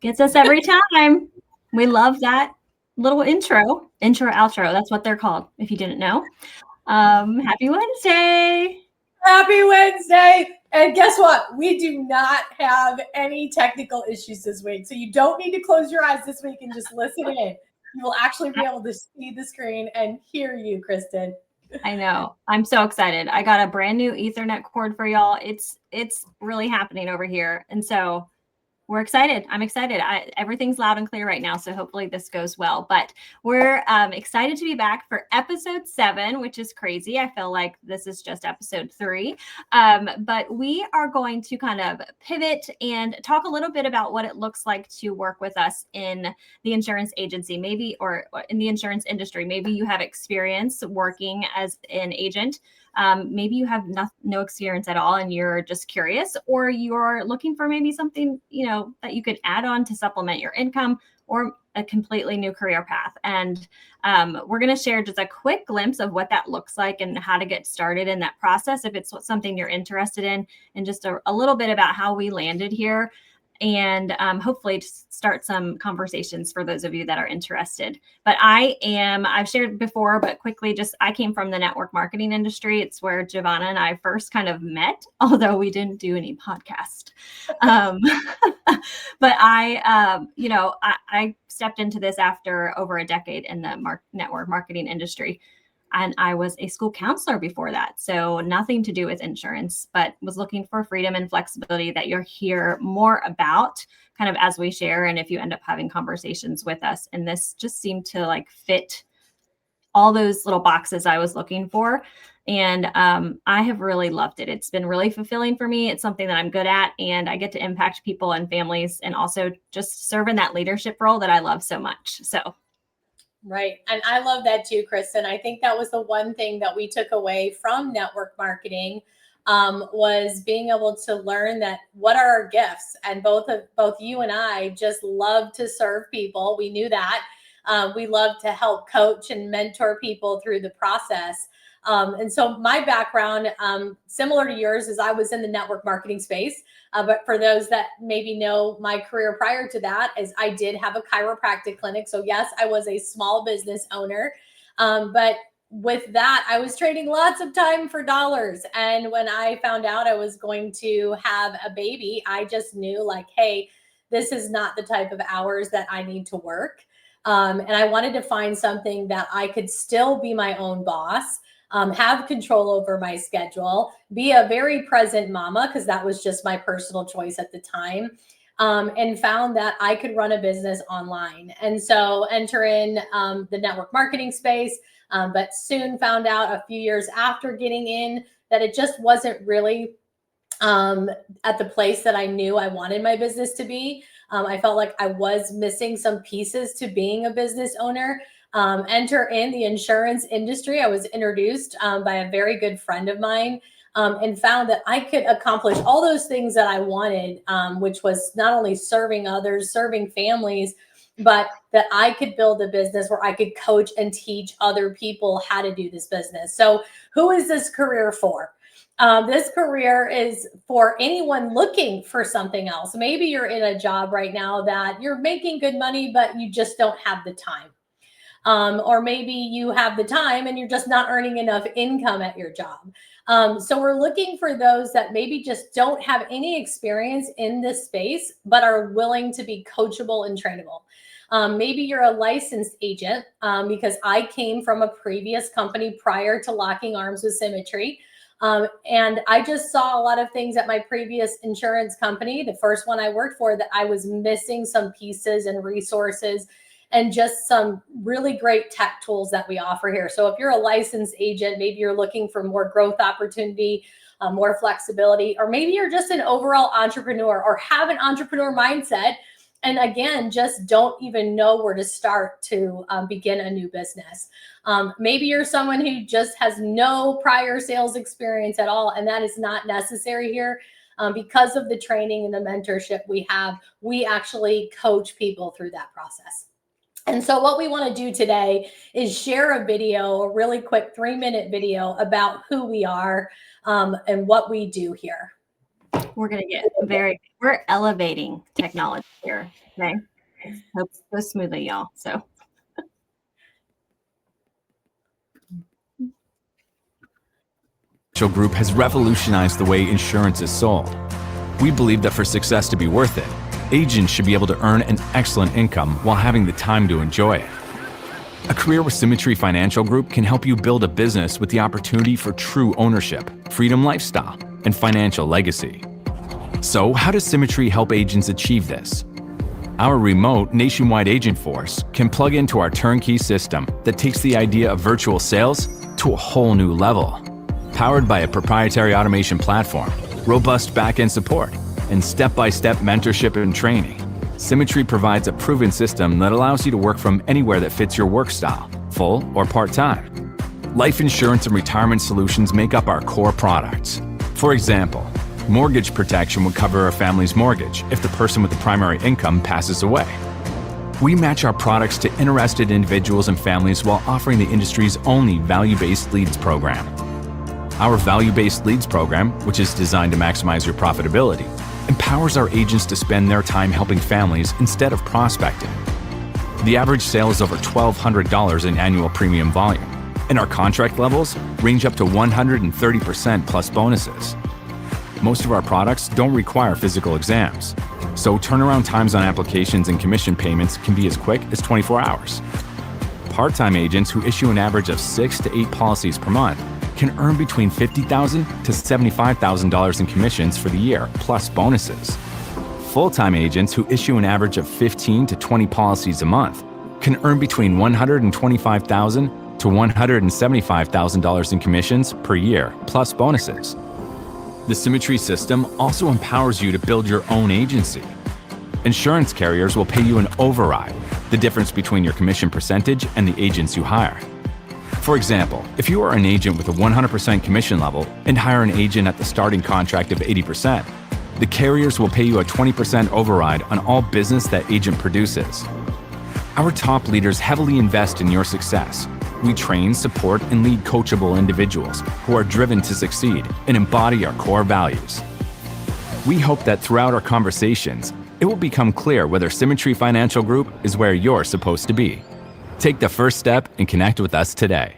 Gets us every time. We love that little intro, outro. That's what they're called, if you didn't know. Happy Wednesday. Happy Wednesday. And guess what? We do not have any technical issues this week. So you don't need to close your eyes this week and just listen in. You will actually be able to see the screen and hear you, Kristen. I know. I'm so excited. I got a brand new Ethernet cord for y'all. It's really happening over here. And so we're excited. I'm excited. Everything's loud and clear right now, so hopefully this goes well. But we're excited to be back for episode 7, which is crazy. I feel like this is just episode 3. But we are going to kind of pivot and talk a little bit about what it looks like to work with us in the insurance agency, maybe, or in the insurance industry. Maybe you have experience working as an agent. Maybe you have no experience at all and you're just curious, or you're looking for maybe something, that you could add on to supplement your income, or a completely new career path. And we're going to share just a quick glimpse of what that looks like and how to get started in that process if it's something you're interested in, and just a little bit about how we landed here, and hopefully just start some conversations for those of you that are interested. But I've shared before, but quickly, I came from the network marketing industry. It's where Giovanna and I first kind of met, although we didn't do any podcast. But I stepped into this after over a decade in the network marketing industry. And I was a school counselor before that. So nothing to do with insurance, but was looking for freedom and flexibility that you'll hear more about kind of as we share. And if you end up having conversations with us, and this just seemed to fit all those little boxes I was looking for. And I have really loved it. It's been really fulfilling for me. It's something that I'm good at, and I get to impact people and families, and also just serve in that leadership role that I love so much. So Right. And I love that too, Kristen. I think that was the one thing that we took away from network marketing, was being able to learn that what are our gifts. And both you and I just love to serve people. We knew that. We love to help coach and mentor people through the process. And so my background, similar to yours, is I was in the network marketing space. But for those that maybe know my career prior to that, is I did have a chiropractic clinic. So yes, I was a small business owner. But with that, I was trading lots of time for dollars. And when I found out I was going to have a baby, I just knew hey, this is not the type of hours that I need to work. And I wanted to find something that I could still be my own boss, have control over my schedule, be a very present mama, because that was just my personal choice at the time, and found that I could run a business online. And so enter in the network marketing space, but soon found out a few years after getting in that it just wasn't really at the place that I knew I wanted my business to be. I felt like I was missing some pieces to being a business owner. Enter in the insurance industry. I was introduced by a very good friend of mine, and found that I could accomplish all those things that I wanted, which was not only serving others, serving families, but that I could build a business where I could coach and teach other people how to do this business. So who is this career for? This career is for anyone looking for something else. Maybe you're in a job right now that you're making good money, but you just don't have the time. Or maybe you have the time and you're just not earning enough income at your job. So we're looking for those that maybe just don't have any experience in this space, but are willing to be coachable and trainable. Maybe you're a licensed agent, because I came from a previous company prior to locking arms with Symmetry. And I just saw a lot of things at my previous insurance company, the first one I worked for, that I was missing some pieces and resources and just some really great tech tools that we offer here. So if you're a licensed agent, maybe you're looking for more growth opportunity, more flexibility, or maybe you're just an overall entrepreneur or have an entrepreneur mindset, and again, just don't even know where to start to begin a new business. Maybe you're someone who just has no prior sales experience at all, and that is not necessary here. Because of the training and the mentorship we have, we actually coach people through that process. And so what we want to do today is share a video, a really quick 3-minute video about who we are, and what we do here. We're going to get we're elevating technology here. Okay. Hope it goes smoothly, y'all. So Financial Group has revolutionized the way insurance is sold. We believe that for success to be worth it, agents should be able to earn an excellent income while having the time to enjoy it. A career with Symmetry Financial Group can help you build a business with the opportunity for true ownership, freedom lifestyle, and financial legacy. So, how does Symmetry help agents achieve this? Our remote nationwide agent force can plug into our turnkey system that takes the idea of virtual sales to a whole new level. Powered by a proprietary automation platform, robust back-end support, and step-by-step mentorship and training, Symmetry provides a proven system that allows you to work from anywhere that fits your work style, full or part-time. Life insurance and retirement solutions make up our core products. For example, mortgage protection would cover a family's mortgage if the person with the primary income passes away. We match our products to interested individuals and families while offering the industry's only value-based leads program. Our value-based leads program, which is designed to maximize your profitability, empowers our agents to spend their time helping families instead of prospecting. The average sale is over $1,200 in annual premium volume, and our contract levels range up to 130% plus bonuses. Most of our products don't require physical exams, so turnaround times on applications and commission payments can be as quick as 24 hours. Part-time agents who issue an average of 6 to 8 policies per month can earn between $50,000 to $75,000 in commissions for the year, plus bonuses. Full-time agents who issue an average of 15 to 20 policies a month can earn between $125,000 to $175,000 in commissions per year, plus bonuses. The Symmetry system also empowers you to build your own agency. Insurance carriers will pay you an override, the difference between your commission percentage and the agents you hire. For example, if you are an agent with a 100% commission level and hire an agent at the starting contract of 80%, the carriers will pay you a 20% override on all business that agent produces. Our top leaders heavily invest in your success. We train, support, and lead coachable individuals who are driven to succeed and embody our core values. We hope that throughout our conversations, it will become clear whether Symmetry Financial Group is where you're supposed to be. Take the first step and connect with us today.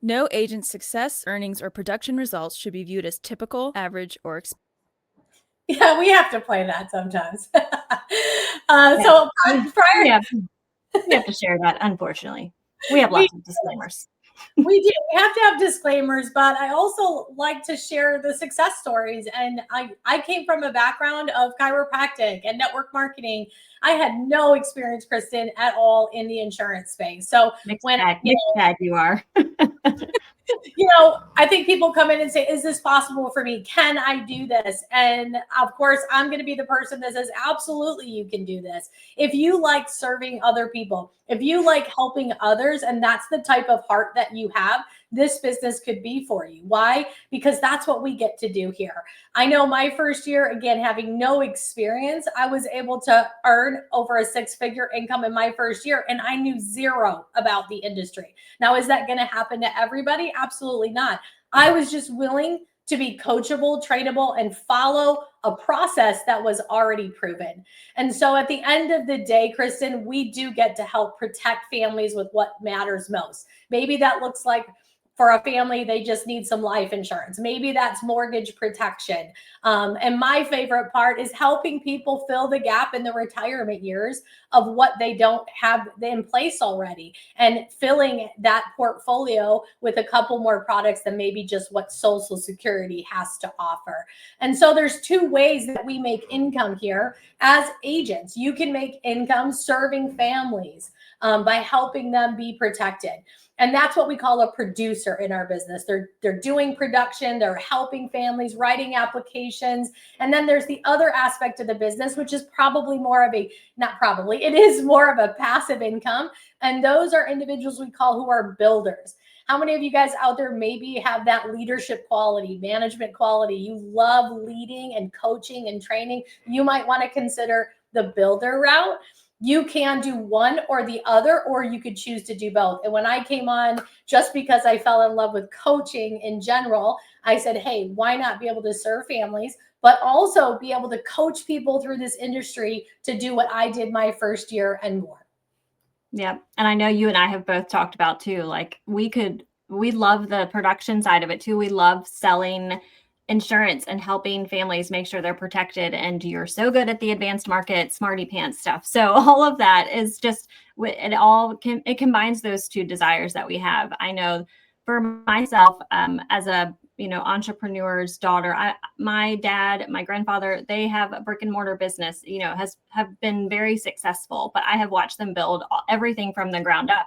No agent's success, earnings, or production results should be viewed as typical, average, or Yeah, we have to play that sometimes. So prior, we have to share that, unfortunately. We have lots of disclaimers. We do. We have to have disclaimers, but I also like to share the success stories. And I came from a background of chiropractic and network marketing. I had no experience, Kristen, at all in the insurance space. So Mixed bag you are. I think people come in and say, is this possible for me? Can I do this? And of course, I'm going to be the person that says, absolutely, you can do this. If you like serving other people, if you like helping others, and that's the type of heart that you have, this business could be for you. Why? Because that's what we get to do here. I know my first year, again, having no experience, I was able to earn over a 6-figure income in my first year, and I knew zero about the industry. Now, is that going to happen to everybody? Absolutely not. I was just willing to be coachable, trainable, and follow a process that was already proven. And so at the end of the day, Kristen, we do get to help protect families with what matters most. Maybe that looks like, for a family, they just need some life insurance. Maybe that's mortgage protection. And my favorite part is helping people fill the gap in the retirement years of what they don't have in place already, and filling that portfolio with a couple more products than maybe just what Social Security has to offer. And so there's 2 ways that we make income here as agents. You can make income serving families by helping them be protected. And that's what we call a producer in our business. They're doing production, they're helping families, writing applications. And then there's the other aspect of the business, which is probably more of it is more of a passive income. And those are individuals we call who are builders. How many of you guys out there maybe have that leadership quality, management quality? You love leading and coaching and training. You might want to consider the builder route. You can do one or the other, or you could choose to do both. And when I came on, just because I fell in love with coaching in general, I said, hey, why not be able to serve families but also be able to coach people through this industry to do what I did my first year and more. Yeah. And I know you and I have both talked about too, like we love the production side of it too. We love selling insurance and helping families make sure they're protected. And you're so good at the advanced market, smarty pants stuff. So all of that is just, it combines those two desires that we have. I know for myself, as a entrepreneur's daughter, my dad, my grandfather, they have a brick and mortar business, have been very successful, but I have watched them build everything from the ground up.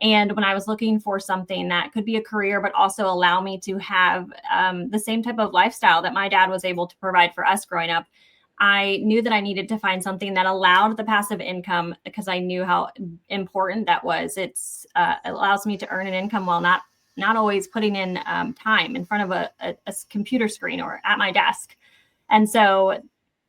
And when I was looking for something that could be a career, but also allow me to have the same type of lifestyle that my dad was able to provide for us growing up, I knew that I needed to find something that allowed the passive income, because I knew how important that was. It allows me to earn an income while not always putting in time in front of a computer screen or at my desk. And so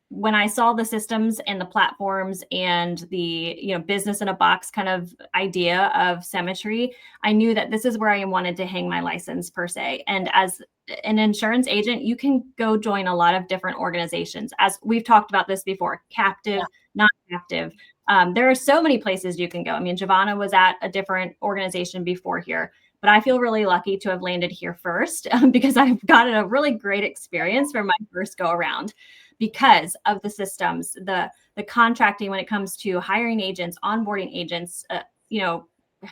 when I saw the systems and the platforms and the business in a box kind of idea of Symmetry, I knew that this is where I wanted to hang my license per se. And as an insurance agent, you can go join a lot of different organizations. As we've talked about this before, captive, not captive. There are so many places you can go. I mean, Giovanna was at a different organization before here, but I feel really lucky to have landed here first because I've gotten a really great experience from my first go around, because of the systems, the contracting when it comes to hiring agents, onboarding agents,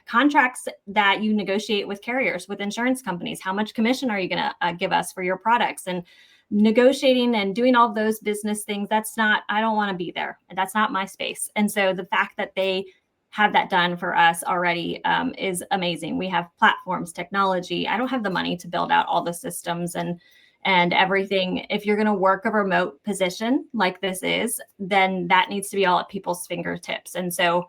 contracts that you negotiate with carriers, with insurance companies. How much commission are you going to give us for your products? And negotiating and doing all those business things, I don't want to be there. That's not my space. And so the fact that they have that done for us already is amazing. We have platforms, technology. I don't have the money to build out all the systems and everything. If you're going to work a remote position like this is, then that needs to be all at people's fingertips. And so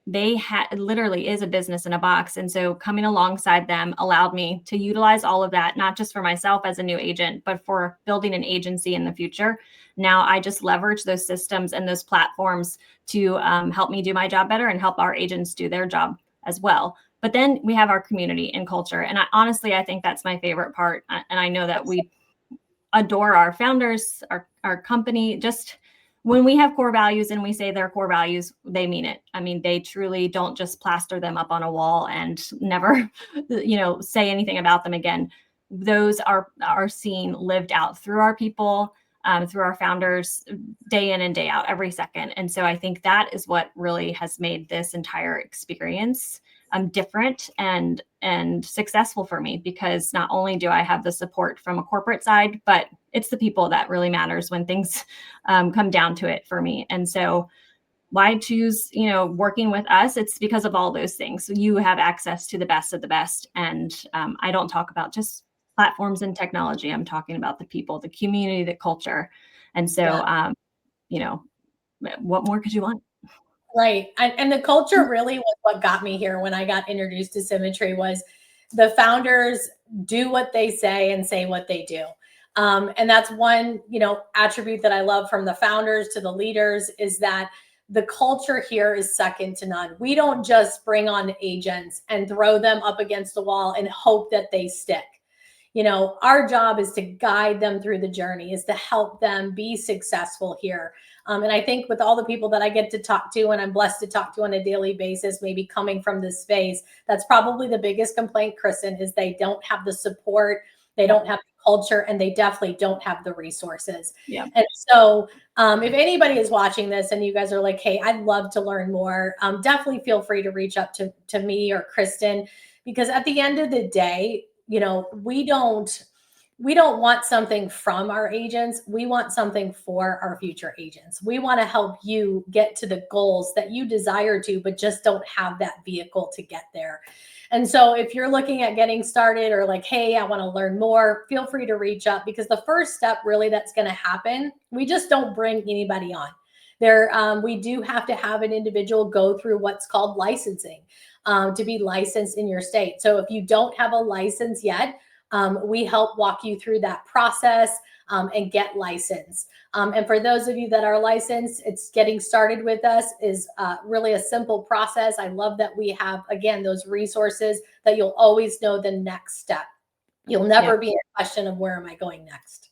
literally is a business in a box. And so coming alongside them allowed me to utilize all of that, not just for myself as a new agent, but for building an agency in the future. Now I just leverage those systems and those platforms to help me do my job better and help our agents do their job as well. But then we have our community and culture. And I think that's my favorite part. And I know that we adore our founders, our company. Just when we have core values and we say they're core values, they mean it. I mean, they truly don't just plaster them up on a wall and never, say anything about them again. Those are seen lived out through our people, through our founders, day in and day out, every second. And so I think that is what really has made this entire experience different and successful for me, because not only do I have the support from a corporate side, but it's the people that really matters when things come down to it for me. And so why choose, working with us? It's because of all those things. So you have access to the best of the best. And I don't talk about just platforms and technology. I'm talking about the people, the community, the culture. And so, what more could you want? Right. And the culture really was what got me here when I got introduced to Symmetry. Was the founders do what they say and say what they do. And that's one, attribute that I love from the founders to the leaders, is that the culture here is second to none. We don't just bring on agents and throw them up against the wall and hope that they stick. Our job is to guide them through the journey, is to help them be successful here. And I think with all the people that I get to talk to, and I'm blessed to talk to on a daily basis, maybe coming from this space, that's probably the biggest complaint, Kristen, is they don't have the support, they don't have the culture, and they definitely don't have the resources. Yeah. And so if anybody is watching this and you guys are like, hey, I'd love to learn more, definitely feel free to reach out to me or Kristen, because at the end of the day, we don't want something from our agents. We want something for our future agents. We want to help you get to the goals that you desire to, but just don't have that vehicle to get there. And so if you're looking at getting started, or like, hey, I want to learn more, feel free to reach out, because the first step really that's going to happen, we just don't bring anybody on. We do have to have an individual go through what's called licensing to be licensed in your state. So if you don't have a license yet, we help walk you through that process and get licensed. And for those of you that are licensed, it's getting started with us is really a simple process. I love that we have, again, those resources that you'll always know the next step. You'll never be in a question of where am I going next.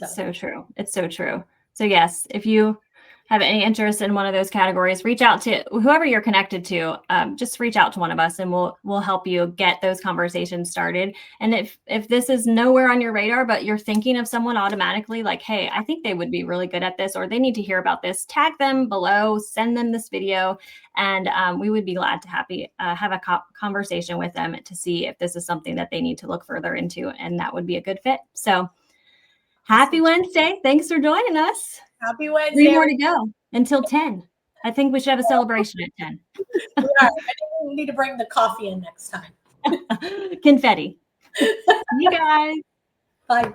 So true. It's so true. So yes, if you have any interest in one of those categories, reach out to whoever you're connected to. Just reach out to one of us, and we'll help you get those conversations started. And if this is nowhere on your radar, but you're thinking of someone automatically, like, hey, I think they would be really good at this, or they need to hear about this, tag them below, send them this video, and we would be glad to have a conversation with them to see if this is something that they need to look further into, and that would be a good fit. So happy Wednesday. Thanks for joining us. Happy Wednesday. 3 more to go until 10. I think we should have a celebration at 10. We are. I think we need to bring the coffee in next time. Confetti. You guys. Bye.